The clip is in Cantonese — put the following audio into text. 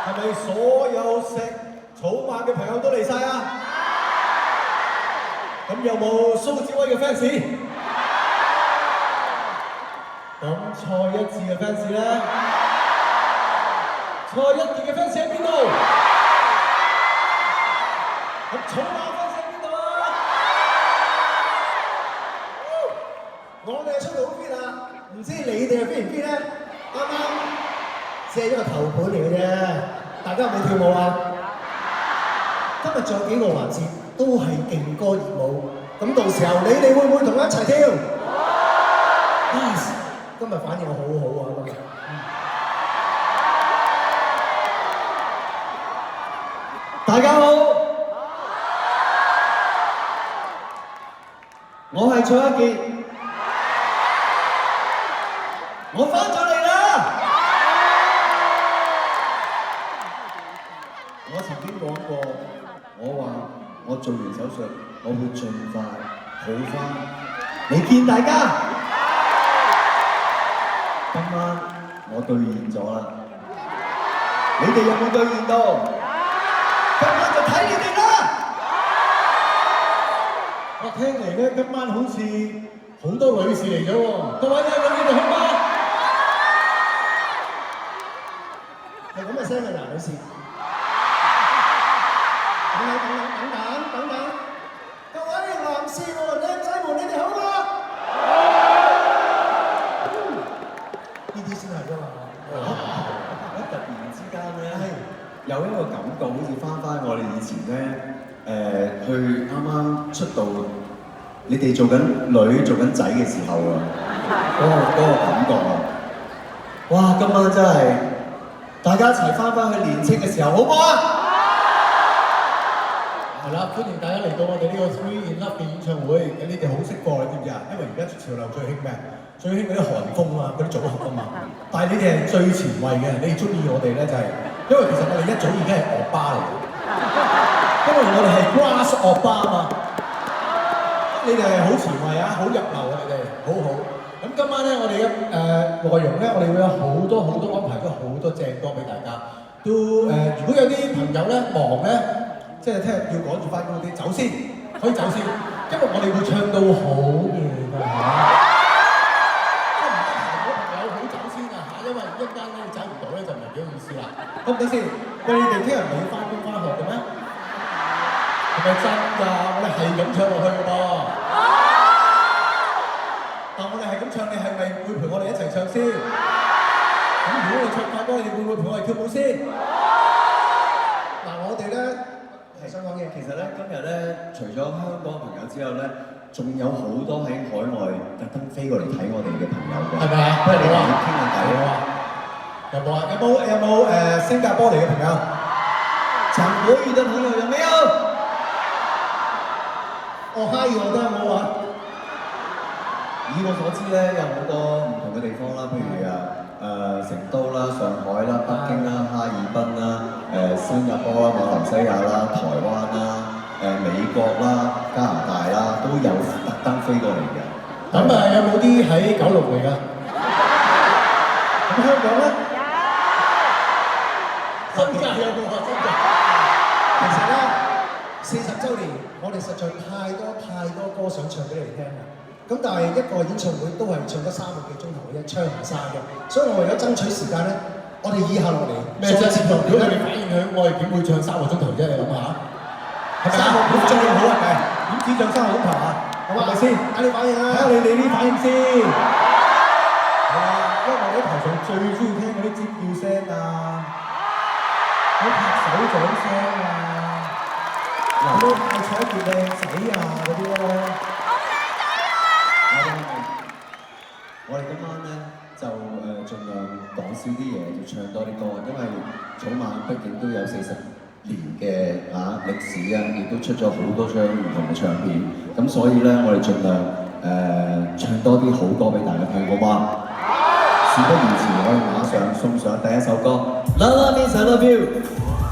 係咪所有食草蜢嘅朋友都嚟晒啊？咁有冇蘇志威嘅 fans？ 咁蔡一智嘅 fans 咧？蔡一傑嘅 fans 喺邊度？咁草蜢 fans 喺邊度啊？我哋出到邊啊？唔知你哋係邊唔邊咧？啱啱借咗個頭盤嚟嘅啫，大家有冇跳舞啊？今日仲有幾個環節都係勁歌熱舞，咁到時候你哋會唔會同我一齊跳？今日反應好好啊！今日。大家好，我係蔡一傑，我翻咗嚟啦！我曾經講過，我話我做完手術，我會盡快好翻。你見大家，今晚我兌現咗啦，你哋有冇兌現到？今晚就睇你哋啦！我聽嚟咧，今晚好似好多女士嚟咗喎，各位靚女，你哋好嗎？係咁嘅聲嘅嗱，女士。等等，各位男士們、靚仔們，你哋好嗎？呢啲先係㗎嘛。突然之間咧，有一個感覺，好似翻我哋以前咧，去啱啱出道，你哋做緊女做緊仔嘅時候啊，嗰個感覺啊！哇，今晚真係大家一齊翻去年青嘅時候，好唔好啊？係啦，歡迎大家嚟到我哋呢個 Three in Love 嘅演唱會。你哋好識貨，你知唔知啊？因為而家潮流最興咩？最興嗰啲韓風啊，嗰啲組合啊嘛。但係你哋係最前衞嘅，你哋中意我哋咧就係、因為其實我哋一早已經係惡巴嚟嘅，因為我哋係 Grass 惡巴啊嘛。你哋係好前衞啊，好入流啊，你哋好好。咁今晚咧，我哋嘅內容咧，我哋會有好多安排咗好多正歌俾大家。都如果有啲朋友咧忙咧，即係聽日要趕住翻工嗰啲，走先，可以走先，因為我哋會唱到好夜㗎嚇。即係唔得閒嗰朋友好走先啊嚇，因為一間咧走唔到咧就唔係幾好意思啦。得唔得先？喂，你哋聽日唔係要翻工翻學嘅咩？係咪真㗎？我哋係咁唱落去㗎噃。但我哋係咁唱，你係咪會陪我哋一齊唱先？咁如果我哋唱快歌，你哋會唔會陪我哋跳舞先？嗱，我哋咧。想講嘢，其實咧今日咧，除咗香港朋友之後咧，仲有好多喺海外特登飛過嚟睇我哋嘅朋友嘅，係咪啊？不如你話傾下偈啊！有冇啊？有冇新加坡嚟嘅朋友？講國語嘅朋友有沒有？哦，哈語我都冇啊！以我所知咧，有好多唔同嘅地方啦，譬如成都啦、上海啦、北京啦、哈爾濱啦、新加坡啦、馬來西亞啦、台灣啦、美國啦、加拿大啦，都有特登飛過嚟嘅。咁有冇啲喺九龍嚟㗎？咁香港咧？新界有冇啊？新界其實咧，40週年，我哋實在太多歌想唱俾你哋聽啦。咁但係一個演唱會都係唱得3個幾鐘頭嘅啫，唱唔晒嘅。所以我為咗爭取時間咧，我哋以下落嚟咩啫？如果佢哋反應響，我哋點會唱3個鐘頭啫？你諗下，係咪3個半鐘咁好啊？點止唱3個鐘頭啊？係咪先？睇你反應啊！睇下你哋啲反應先。係啊，因為我哋喺台上最中意聽嗰啲尖叫聲啊，嗰啲拍手掌聲啊，嗰啲嗌彩傑靚仔啊嗰啲咧。我哋今晚咧就盡量講少啲嘢，就唱多啲歌，因為草蜢畢竟都有40年嘅歷史啊，亦都出咗好多張唔同嘅唱片，咁所以咧我哋盡量唱多啲好歌俾大家聽，好嗎？事不宜遲，我哋馬上送上第一首歌《La La Miss I Love You》。